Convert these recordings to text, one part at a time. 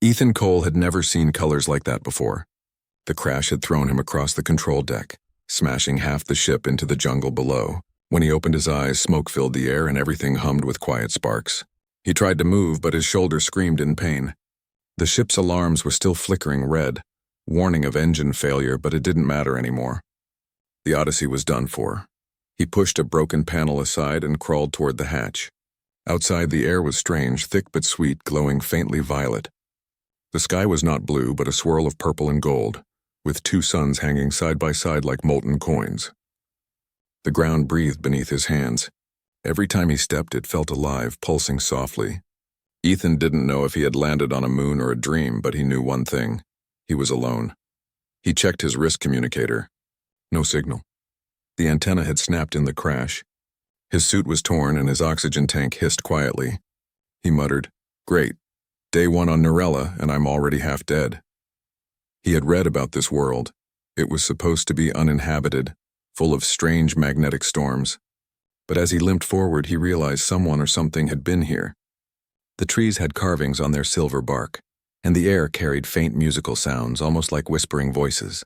Ethan Cole had never seen colors like that before. The crash had thrown him across the control deck, smashing half the ship into the jungle below. When he opened his eyes, smoke filled the air and everything hummed with quiet sparks. He tried to move, but his shoulder screamed in pain. The ship's alarms were still flickering red, warning of engine failure, but it didn't matter anymore. The Odyssey was done for. He pushed a broken panel aside and crawled toward the hatch. Outside, the air was strange, thick but sweet, glowing faintly violet. The sky was not blue, but a swirl of purple and gold, with two suns hanging side by side like molten coins. The ground breathed beneath his hands. Every time he stepped, it felt alive, pulsing softly. Ethan didn't know if he had landed on a moon or a dream, but he knew one thing. He was alone. He checked his wrist communicator. No signal. The antenna had snapped in the crash. His suit was torn and his oxygen tank hissed quietly. He muttered, "Great. Day 1 on Narella, and I'm already half dead." He had read about this world. It was supposed to be uninhabited, full of strange magnetic storms. But as he limped forward, he realized someone or something had been here. The trees had carvings on their silver bark, and the air carried faint musical sounds, almost like whispering voices.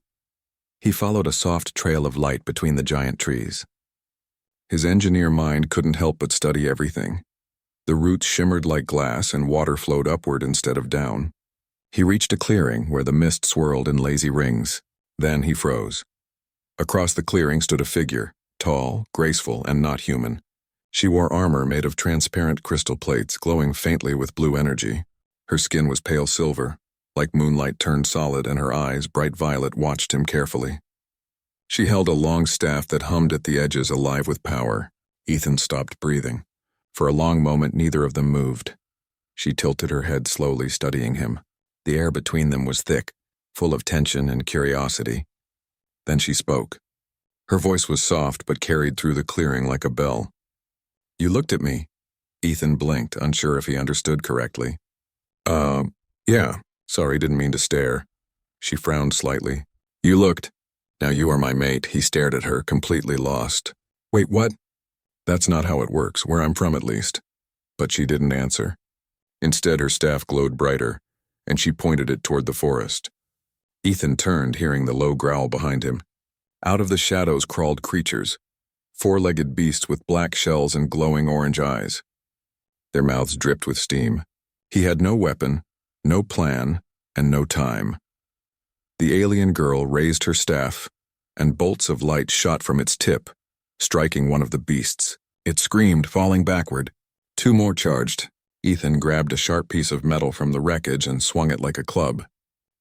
He followed a soft trail of light between the giant trees. His engineer mind couldn't help but study everything. The roots shimmered like glass and water flowed upward instead of down. He reached a clearing where the mist swirled in lazy rings. Then he froze. Across the clearing stood a figure, tall, graceful, and not human. She wore armor made of transparent crystal plates glowing faintly with blue energy. Her skin was pale silver, like moonlight turned solid, and her eyes, bright violet, watched him carefully. She held a long staff that hummed at the edges, alive with power. Ethan stopped breathing. For a long moment, neither of them moved. She tilted her head slowly, studying him. The air between them was thick, full of tension and curiosity. Then she spoke. Her voice was soft but carried through the clearing like a bell. "You looked at me." Ethan blinked, unsure if he understood correctly. Yeah. Sorry, didn't mean to stare." She frowned slightly. "You looked. Now you are my mate." He stared at her, completely lost. "Wait, what?" "That's not how it works, where I'm from at least." But she didn't answer. Instead, her staff glowed brighter, and she pointed it toward the forest. Ethan turned, hearing the low growl behind him. Out of the shadows crawled creatures, four-legged beasts with black shells and glowing orange eyes. Their mouths dripped with steam. He had no weapon, no plan, and no time. The alien girl raised her staff, and bolts of light shot from its tip, striking one of the beasts. It screamed, falling backward. Two more charged. Ethan grabbed a sharp piece of metal from the wreckage and swung it like a club.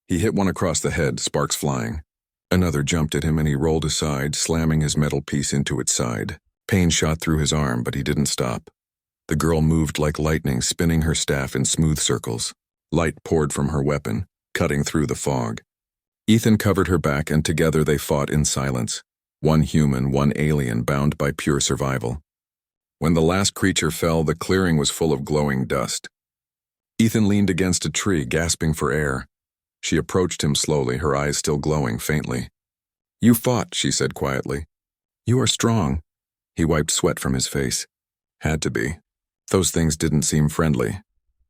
He hit one across the head, sparks flying. Another jumped at him and he rolled aside, slamming his metal piece into its side. Pain shot through his arm, but he didn't stop. The girl moved like lightning, spinning her staff in smooth circles. Light poured from her weapon, cutting through the fog. Ethan covered her back, and together they fought in silence. One human, one alien, bound by pure survival. When the last creature fell, the clearing was full of glowing dust. Ethan leaned against a tree, gasping for air. She approached him slowly, her eyes still glowing faintly. "You fought," she said quietly. "You are strong." He wiped sweat from his face. Had to be. Those things didn't seem friendly.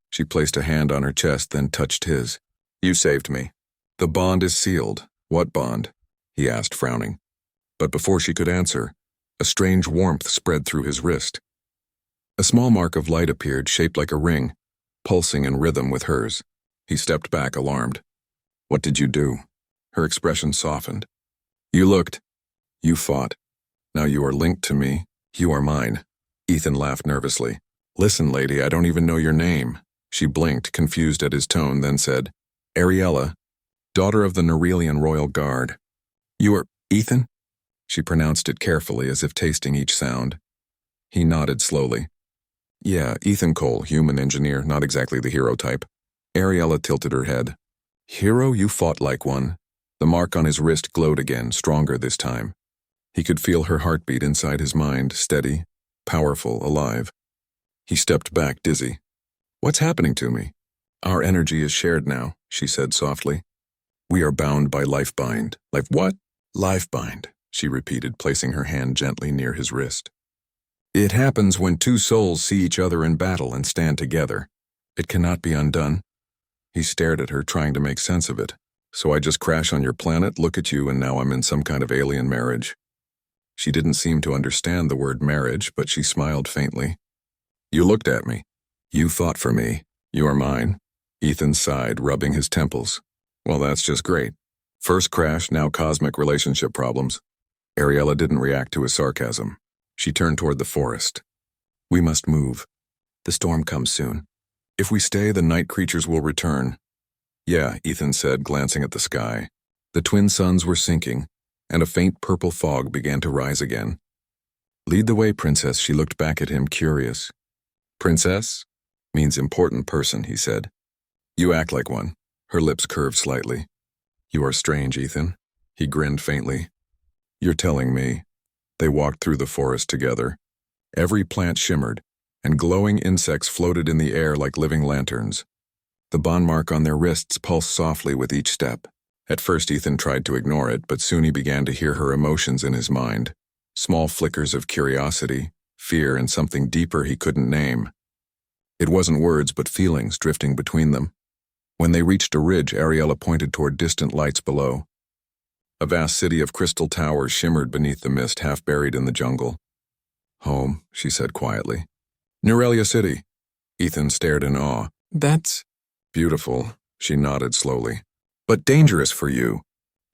She placed a hand on her chest, then touched his. "You saved me." "The bond is sealed." "What bond?" he asked, frowning. But before she could answer, a strange warmth spread through his wrist. A small mark of light appeared, shaped like a ring, pulsing in rhythm with hers. He stepped back, alarmed. "What did you do?" Her expression softened. "You looked. You fought. Now you are linked to me. You are mine." Ethan laughed nervously. "Listen, lady, I don't even know your name." She blinked, confused at his tone, then said, "Ariella, daughter of the Narelian Royal Guard." "You are Ethan?" She pronounced it carefully, as if tasting each sound. He nodded slowly. "Yeah, Ethan Cole, human engineer, not exactly the hero type." Ariella tilted her head. "Hero, you fought like one." The mark on his wrist glowed again, stronger this time. He could feel her heartbeat inside his mind, steady, powerful, alive. He stepped back, dizzy. "What's happening to me?" "Our energy is shared now," she said softly. "We are bound by life bind." "Life what?" "Life bind," she repeated, placing her hand gently near his wrist. "It happens when two souls see each other in battle and stand together. It cannot be undone." He stared at her, trying to make sense of it. So I just crash on your planet, look at you, and now I'm in some kind of alien marriage. She didn't seem to understand the word marriage, but she smiled faintly. You looked at me. You fought for me. You are mine. Ethan sighed, rubbing his temples. Well, that's just great. First crash, now cosmic relationship problems. Ariella didn't react to his sarcasm. She turned toward the forest. We must move. The storm comes soon. If we stay, the night creatures will return. Yeah, Ethan said, glancing at the sky. The twin suns were sinking, and a faint purple fog began to rise again. Lead the way, princess, she looked back at him, curious. Princess? Means important person, he said. You act like one. Her lips curved slightly. You are strange, Ethan. He grinned faintly. You're telling me. They walked through the forest together. Every plant shimmered, and glowing insects floated in the air like living lanterns. The bond mark on their wrists pulsed softly with each step. At first Ethan tried to ignore it, but soon he began to hear her emotions in his mind. Small flickers of curiosity, fear, and something deeper he couldn't name. It wasn't words, but feelings drifting between them. When they reached a ridge, Ariella pointed toward distant lights below. A vast city of crystal towers shimmered beneath the mist, half buried in the jungle. Home, she said quietly. Neurelia City. Ethan stared in awe. That's beautiful, she nodded slowly. But dangerous for you.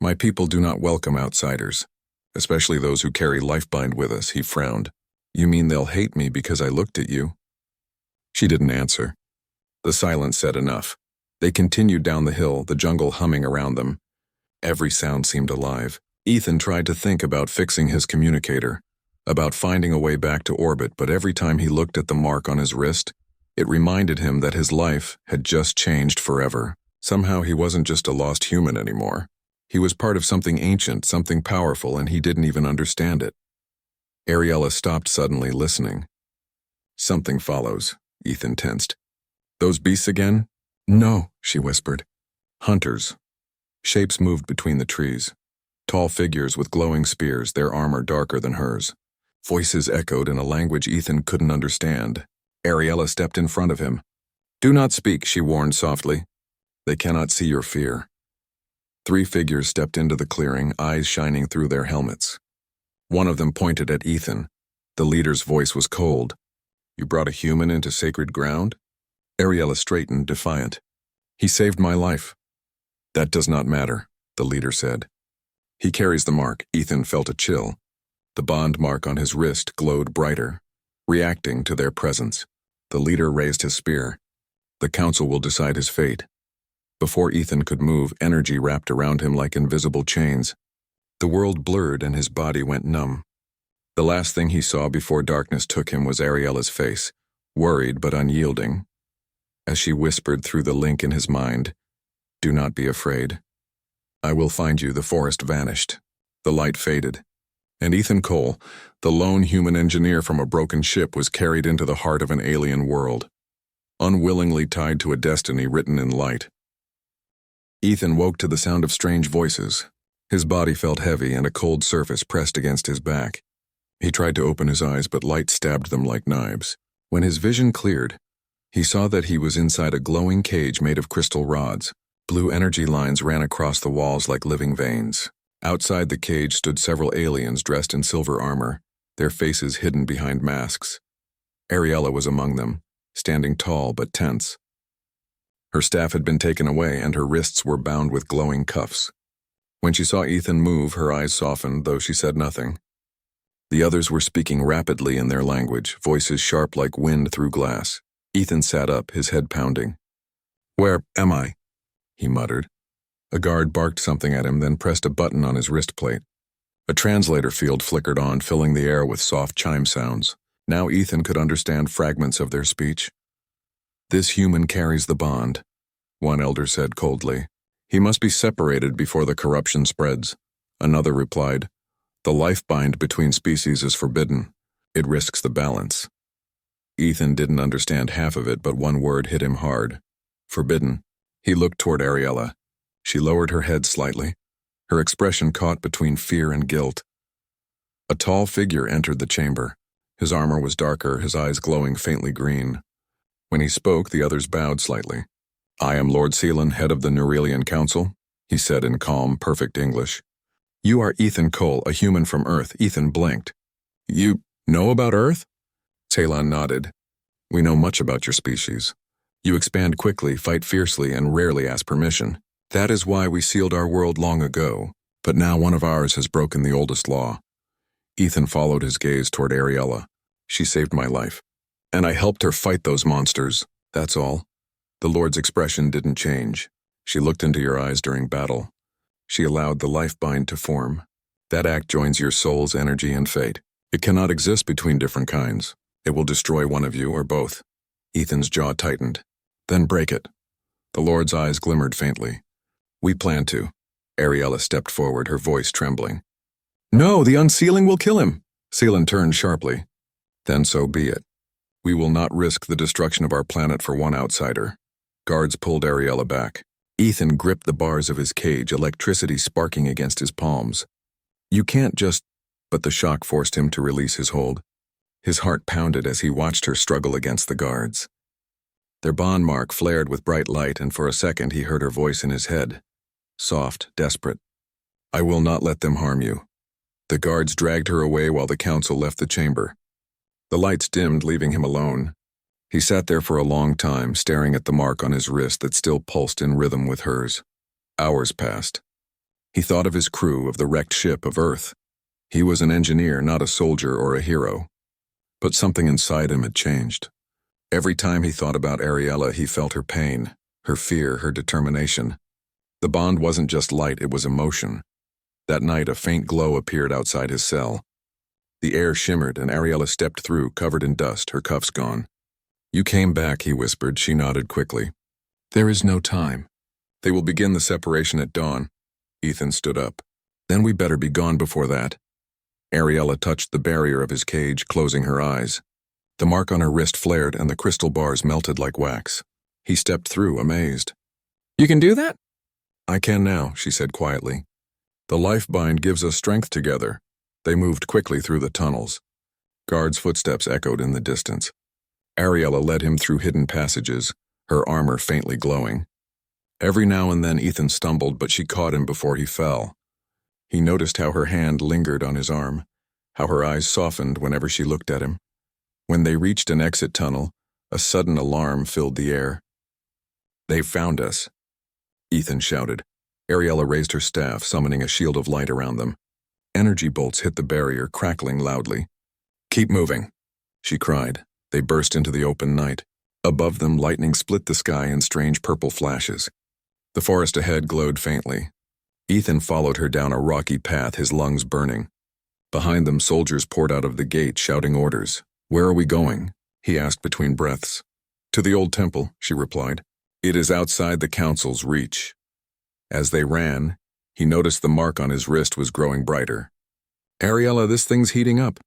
My people do not welcome outsiders, especially those who carry lifebind with us, he frowned. You mean they'll hate me because I looked at you? She didn't answer. The silence said enough. They continued down the hill, the jungle humming around them. Every sound seemed alive. Ethan tried to think about fixing his communicator, about finding a way back to orbit, but every time he looked at the mark on his wrist, it reminded him that his life had just changed forever. Somehow he wasn't just a lost human anymore. He was part of something ancient, something powerful, and he didn't even understand it. Ariella stopped suddenly, listening. Something follows, Ethan tensed. Those beasts again? No, she whispered. Hunters. Shapes moved between the trees. Tall figures with glowing spears, their armor darker than hers. Voices echoed in a language Ethan couldn't understand. Ariella stepped in front of him. Do not speak, she warned softly. They cannot see your fear. 3 figures stepped into the clearing, eyes shining through their helmets. One of them pointed at Ethan. The leader's voice was cold. You brought a human into sacred ground? Ariella straightened, defiant. He saved my life. That does not matter, the leader said. He carries the mark. Ethan felt a chill. The bond mark on his wrist glowed brighter, reacting to their presence. The leader raised his spear. The council will decide his fate. Before Ethan could move, energy wrapped around him like invisible chains. The world blurred and his body went numb. The last thing he saw before darkness took him was Ariella's face, worried but unyielding. As she whispered through the link in his mind, do not be afraid. I will find you. The forest vanished. The light faded. And Ethan Cole, the lone human engineer from a broken ship, was carried into the heart of an alien world, unwillingly tied to a destiny written in light. Ethan woke to the sound of strange voices. His body felt heavy and a cold surface pressed against his back. He tried to open his eyes, but light stabbed them like knives. When his vision cleared, he saw that he was inside a glowing cage made of crystal rods. Blue energy lines ran across the walls like living veins. Outside the cage stood several aliens dressed in silver armor, their faces hidden behind masks. Ariella was among them, standing tall but tense. Her staff had been taken away and her wrists were bound with glowing cuffs. When she saw Ethan move, her eyes softened, though she said nothing. The others were speaking rapidly in their language, voices sharp like wind through glass. Ethan sat up, his head pounding. Where am I? He muttered. A guard barked something at him, then pressed a button on his wrist plate. A translator field flickered on, filling the air with soft chime sounds. Now Ethan could understand fragments of their speech. This human carries the bond, one elder said coldly. He must be separated before the corruption spreads. Another replied, the life bind between species is forbidden. It risks the balance. Ethan didn't understand half of it, but one word hit him hard. Forbidden. He looked toward Ariella. She lowered her head slightly, her expression caught between fear and guilt. A tall figure entered the chamber. His armor was darker, his eyes glowing faintly green. When he spoke, the others bowed slightly. "I am Lord Seelan, head of the Neuralian Council," he said in calm, perfect English. "You are Ethan Cole, a human from Earth." Ethan blinked. "You know about Earth?" Seelan nodded. "We know much about your species. You expand quickly, fight fiercely, and rarely ask permission. That is why we sealed our world long ago, but now one of ours has broken the oldest law." Ethan followed his gaze toward Ariella. "She saved my life, and I helped her fight those monsters, that's all." The Lord's expression didn't change. "She looked into your eyes during battle. She allowed the life bind to form. That act joins your soul's energy and fate. It cannot exist between different kinds. It will destroy one of you or both." Ethan's jaw tightened. "Then break it." The Lord's eyes glimmered faintly. "We plan to." Ariella stepped forward, her voice trembling. "No, the unsealing will kill him." Seelan turned sharply. "Then so be it. We will not risk the destruction of our planet for one outsider." Guards pulled Ariella back. Ethan gripped the bars of his cage, electricity sparking against his palms. "You can't just—" But the shock forced him to release his hold. His heart pounded as he watched her struggle against the guards. Their bond mark flared with bright light, and for a second he heard her voice in his head. Soft, desperate. "I will not let them harm you." The guards dragged her away while the council left the chamber. The lights dimmed, leaving him alone. He sat there for a long time, staring at the mark on his wrist that still pulsed in rhythm with hers. Hours passed. He thought of his crew, of the wrecked ship, of Earth. He was an engineer, not a soldier or a hero. But something inside him had changed. Every time he thought about Ariella, he felt her pain, her fear, her determination. The bond wasn't just light, it was emotion. That night, a faint glow appeared outside his cell. The air shimmered, and Ariella stepped through, covered in dust, her cuffs gone. "You came back," he whispered. She nodded quickly. "There is no time. They will begin the separation at dawn." Ethan stood up. "Then we better be gone before that." Ariella touched the barrier of his cage, closing her eyes. The mark on her wrist flared, and the crystal bars melted like wax. He stepped through, amazed. "You can do that?" "I can now," she said quietly. "The life bind gives us strength together." They moved quickly through the tunnels. Guards' footsteps echoed in the distance. Ariella led him through hidden passages, her armor faintly glowing. Every now and then Ethan stumbled, but she caught him before he fell. He noticed how her hand lingered on his arm, how her eyes softened whenever she looked at him. When they reached an exit tunnel, a sudden alarm filled the air. "They've found us," Ethan shouted. Ariella raised her staff, summoning a shield of light around them. Energy bolts hit the barrier, crackling loudly. "Keep moving," she cried. They burst into the open night. Above them, lightning split the sky in strange purple flashes. The forest ahead glowed faintly. Ethan followed her down a rocky path, his lungs burning. Behind them, soldiers poured out of the gate, shouting orders. "Where are we going?" he asked between breaths. "To the old temple," she replied. "It is outside the council's reach." As they ran, he noticed the mark on his wrist was growing brighter. "Ariella, this thing's heating up."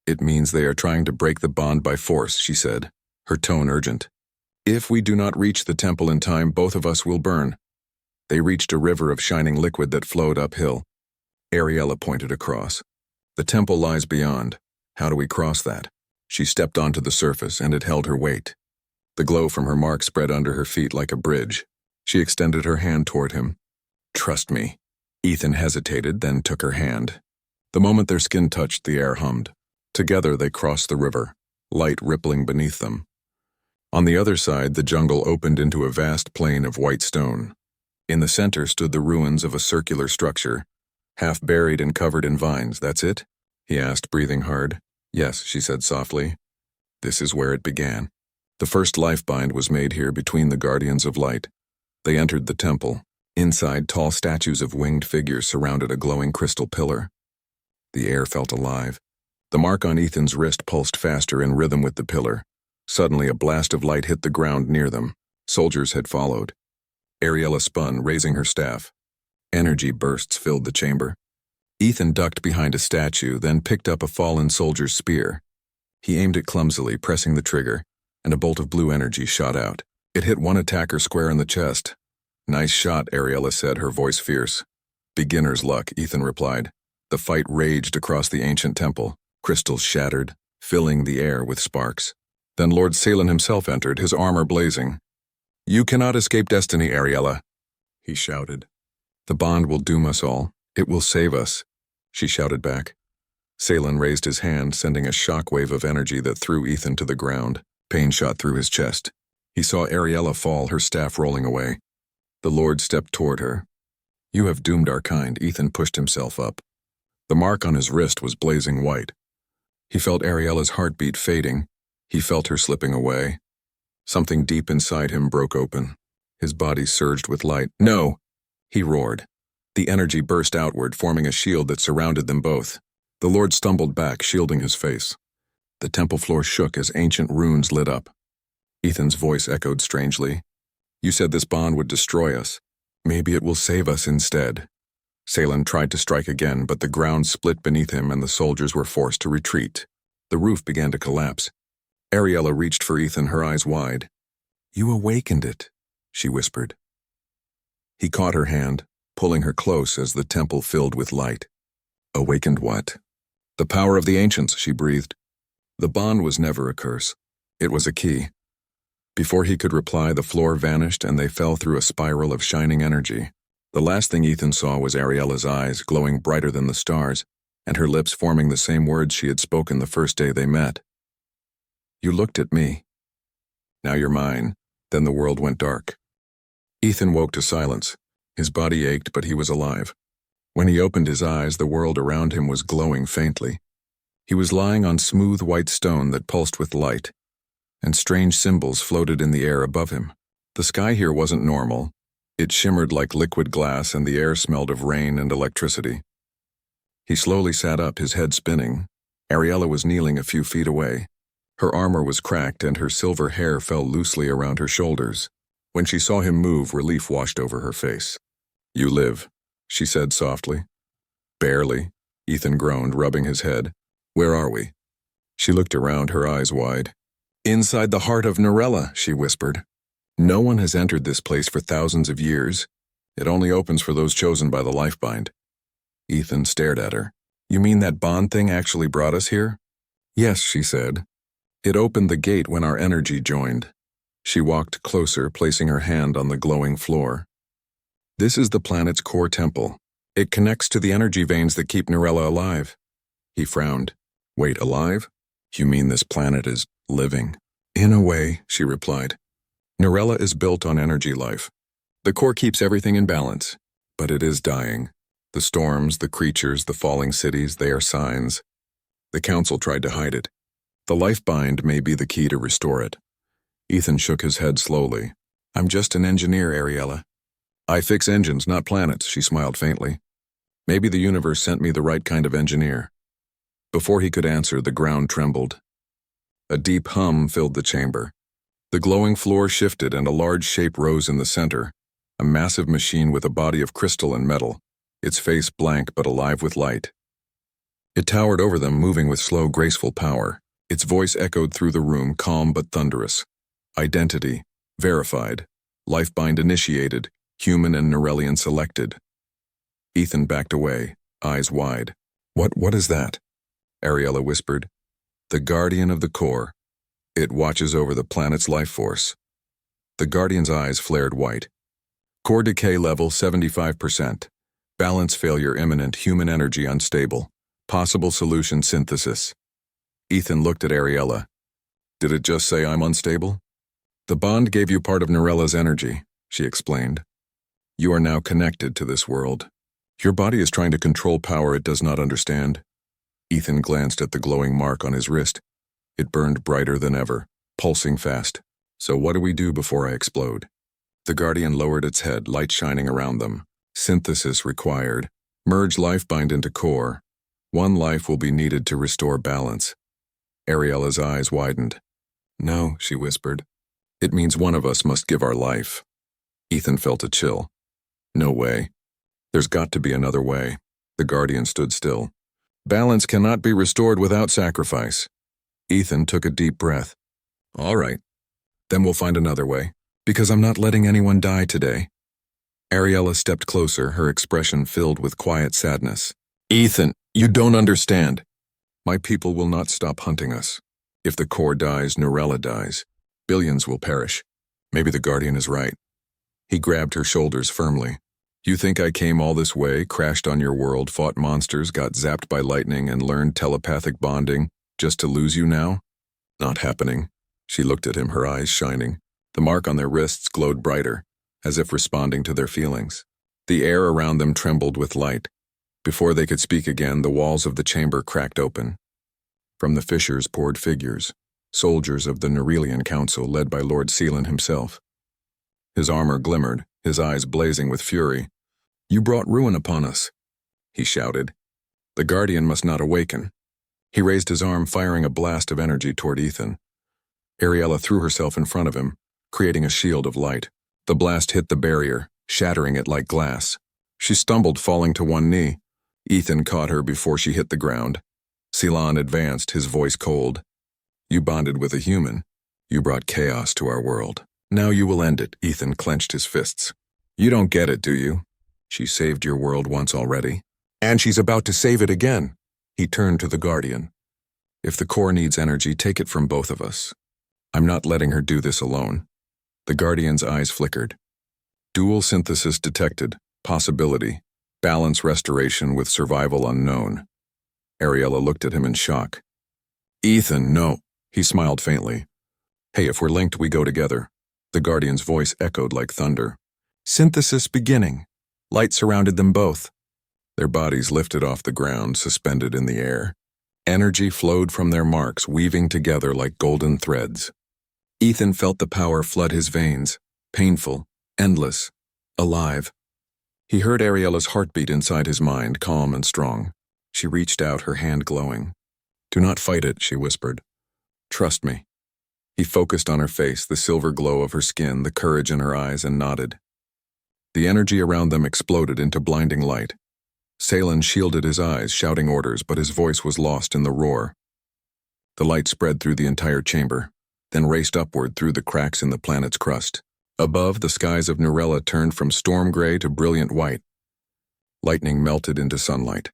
"It means they are trying to break the bond by force," she said, her tone urgent. "If we do not reach the temple in time, both of us will burn." They reached a river of shining liquid that flowed uphill. Ariella pointed across. "The temple lies beyond. How do we cross that?" She stepped onto the surface, and it held her weight. The glow from her mark spread under her feet like a bridge. She extended her hand toward him. "Trust me." Ethan hesitated, then took her hand. The moment their skin touched, the air hummed. Together they crossed the river, light rippling beneath them. On the other side, the jungle opened into a vast plain of white stone. In the center stood the ruins of a circular structure, half buried and covered in vines. "That's it?" he asked, breathing hard. "Yes," she said softly. "This is where it began. The first life bind was made here between the Guardians of Light." They entered the temple. Inside, tall statues of winged figures surrounded a glowing crystal pillar. The air felt alive. The mark on Ethan's wrist pulsed faster in rhythm with the pillar. Suddenly, a blast of light hit the ground near them. Soldiers had followed. Ariella spun, raising her staff. Energy bursts filled the chamber. Ethan ducked behind a statue, then picked up a fallen soldier's spear. He aimed it clumsily, pressing the trigger, and a bolt of blue energy shot out. It hit one attacker square in the chest. "Nice shot," Ariella said, her voice fierce. "Beginner's luck," Ethan replied. The fight raged across the ancient temple. Crystals shattered, filling the air with sparks. Then Lord Seelan himself entered, his armor blazing. You cannot escape destiny, Ariella, he shouted. The bond will doom us all. It will save us, she shouted back. Salen raised his hand, sending a shockwave of energy that threw Ethan to the ground. Pain shot through his chest. He saw Ariella fall, her staff rolling away. The Lord stepped toward her. You have doomed our kind. Ethan pushed himself up. The mark on his wrist was blazing white. He felt Ariella's heartbeat fading. He felt her slipping away. Something deep inside him broke open. His body surged with light. No! He roared. The energy burst outward, forming a shield that surrounded them both. The Lord stumbled back, shielding his face. The temple floor shook as ancient runes lit up. Ethan's voice echoed strangely. You said this bond would destroy us. Maybe it will save us instead. Salen tried to strike again, but the ground split beneath him and the soldiers were forced to retreat. The roof began to collapse. Ariella reached for Ethan, her eyes wide. You awakened it, she whispered. He caught her hand, pulling her close as the temple filled with light. Awakened what? The power of the ancients, she breathed. The bond was never a curse. It was a key. Before he could reply, the floor vanished and they fell through a spiral of shining energy. The last thing Ethan saw was Ariella's eyes, glowing brighter than the stars, and her lips forming the same words she had spoken the first day they met. You looked at me. Now you're mine. Then the world went dark. Ethan woke to silence. His body ached, but he was alive. When he opened his eyes, the world around him was glowing faintly. He was lying on smooth white stone that pulsed with light, and strange symbols floated in the air above him. The sky here wasn't normal. It shimmered like liquid glass, and the air smelled of rain and electricity. He slowly sat up, his head spinning. Ariella was kneeling a few feet away. Her armor was cracked, and her silver hair fell loosely around her shoulders. When she saw him move, relief washed over her face. You live, she said softly. Barely, Ethan groaned, rubbing his head. Where are we? She looked around, her eyes wide. Inside the heart of Norella, she whispered. No one has entered this place for thousands of years. It only opens for those chosen by the lifebind. Ethan stared at her. You mean that bond thing actually brought us here? Yes, she said. It opened the gate when our energy joined. She walked closer, placing her hand on the glowing floor. This is the planet's core temple. It connects to the energy veins that keep Norella alive. He frowned. Wait, alive? You mean this planet is living? In a way, she replied. Norella is built on energy life. The core keeps everything in balance, but it is dying. The storms, the creatures, the falling cities, they are signs. The Council tried to hide it. The lifebind may be the key to restore it. Ethan shook his head slowly. I'm just an engineer, Ariella. I fix engines, not planets, she smiled faintly. Maybe the universe sent me the right kind of engineer. Before he could answer, the ground trembled. A deep hum filled the chamber. The glowing floor shifted and a large shape rose in the center, a massive machine with a body of crystal and metal, its face blank but alive with light. It towered over them, moving with slow, graceful power. Its voice echoed through the room, calm but thunderous. Identity, verified. Lifebind initiated. Human and Norellian selected. Ethan backed away, eyes wide. What is that? Ariella whispered. The Guardian of the Core. It watches over the planet's life force. The Guardian's eyes flared white. Core decay level 75%. Balance failure imminent, human energy unstable. Possible solution synthesis. Ethan looked at Ariella. Did it just say I'm unstable? The bond gave you part of Norella's energy, she explained. You are now connected to this world. Your body is trying to control power it does not understand. Ethan glanced at the glowing mark on his wrist. It burned brighter than ever, pulsing fast. So what do we do before I explode? The Guardian lowered its head, light shining around them. Synthesis required. Merge lifebind into core. One life will be needed to restore balance. Ariella's eyes widened. No, she whispered. It means one of us must give our life. Ethan felt a chill. No way. There's got to be another way. The Guardian stood still. Balance cannot be restored without sacrifice. Ethan took a deep breath. All right. Then we'll find another way, because I'm not letting anyone die today. Ariella stepped closer, her expression filled with quiet sadness. Ethan, you don't understand. My people will not stop hunting us. If the core dies, Norella dies. Billions will perish. Maybe the Guardian is right. He grabbed her shoulders firmly. You think I came all this way, crashed on your world, fought monsters, got zapped by lightning, and learned telepathic bonding, just to lose you now? Not happening. She looked at him, her eyes shining. The mark on their wrists glowed brighter, as if responding to their feelings. The air around them trembled with light. Before they could speak again, the walls of the chamber cracked open. From the fissures poured figures, soldiers of the Nerelian Council led by Lord Seelan himself. His armor glimmered, his eyes blazing with fury. You brought ruin upon us, he shouted. The Guardian must not awaken. He raised his arm, firing a blast of energy toward Ethan. Ariella threw herself in front of him, creating a shield of light. The blast hit the barrier, shattering it like glass. She stumbled, falling to one knee. Ethan caught her before she hit the ground. Seelan advanced, his voice cold. You bonded with a human. You brought chaos to our world. Now you will end it. Ethan clenched his fists. You don't get it, do you? She saved your world once already. And she's about to save it again. He turned to the Guardian. If the core needs energy, take it from both of us. I'm not letting her do this alone. The Guardian's eyes flickered. Dual synthesis detected. Possibility. Balance restoration with survival unknown. Ariella looked at him in shock. Ethan, no. He smiled faintly. Hey, if we're linked, we go together. The Guardian's voice echoed like thunder. Synthesis beginning. Light surrounded them both. Their bodies lifted off the ground, suspended in the air. Energy flowed from their marks, weaving together like golden threads. Ethan felt the power flood his veins, painful, endless, alive. He heard Ariella's heartbeat inside his mind, calm and strong. She reached out, her hand glowing. Do not fight it, she whispered. Trust me. He focused on her face, the silver glow of her skin, the courage in her eyes, and nodded. The energy around them exploded into blinding light. Seelan shielded his eyes, shouting orders, but his voice was lost in the roar. The light spread through the entire chamber, then raced upward through the cracks in the planet's crust. Above, the skies of Nerella turned from storm gray to brilliant white. Lightning melted into sunlight.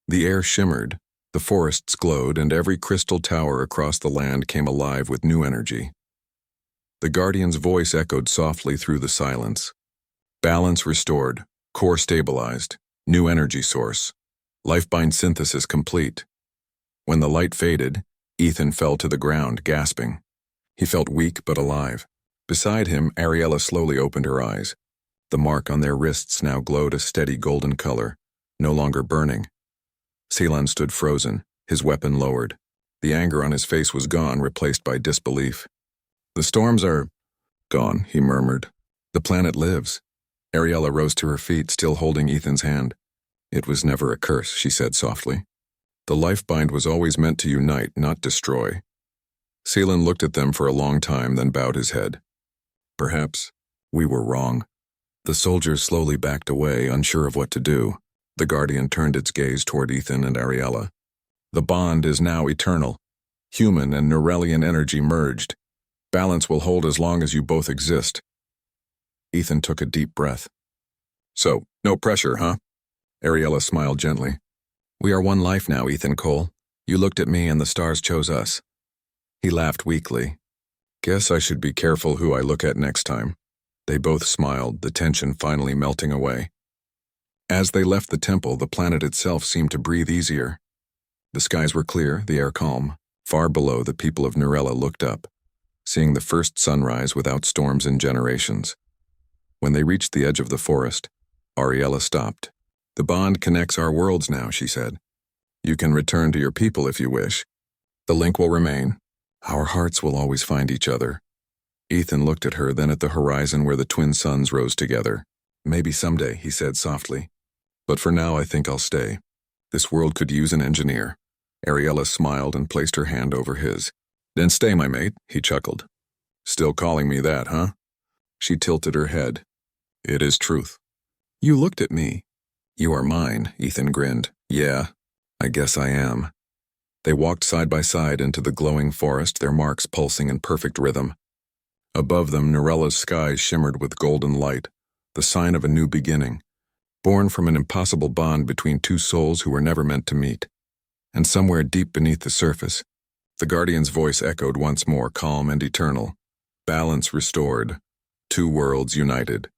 The air shimmered, the forests glowed, and every crystal tower across the land came alive with new energy. The Guardian's voice echoed softly through the silence. Balance restored, core stabilized, new energy source. Lifebind synthesis complete. When the light faded, Ethan fell to the ground, gasping. He felt weak but alive. Beside him, Ariella slowly opened her eyes. The mark on their wrists now glowed a steady golden color, no longer burning. Seelan stood frozen, his weapon lowered. The anger on his face was gone, replaced by disbelief. The storms are gone, he murmured. The planet lives. Ariella rose to her feet, still holding Ethan's hand. It was never a curse, she said softly. The lifebind was always meant to unite, not destroy. Seelan looked at them for a long time, then bowed his head. Perhaps we were wrong. The soldiers slowly backed away, unsure of what to do. The Guardian turned its gaze toward Ethan and Ariella. The bond is now eternal. Human and Nerelian energy merged. Balance will hold as long as you both exist. Ethan took a deep breath. So, no pressure, huh? Ariella smiled gently. We are one life now, Ethan Cole. You looked at me and the stars chose us. He laughed weakly. Guess I should be careful who I look at next time. They both smiled, the tension finally melting away. As they left the temple, the planet itself seemed to breathe easier. The skies were clear, the air calm. Far below, the people of Nerella looked up, seeing the first sunrise without storms in generations. When they reached the edge of the forest, Ariella stopped. The bond connects our worlds now, she said. You can return to your people if you wish. The link will remain. Our hearts will always find each other. Ethan looked at her, then at the horizon where the twin suns rose together. Maybe someday, he said softly. But for now, I think I'll stay. This world could use an engineer. Ariella smiled and placed her hand over his. Then stay, my mate, he chuckled. Still calling me that, huh? She tilted her head. It is truth. You looked at me. You are mine, Ethan grinned. Yeah, I guess I am. They walked side by side into the glowing forest, their marks pulsing in perfect rhythm. Above them, Nerella's skies shimmered with golden light, the sign of a new beginning, born from an impossible bond between two souls who were never meant to meet. And somewhere deep beneath the surface, the Guardian's voice echoed once more, calm and eternal. Balance restored, Two worlds united.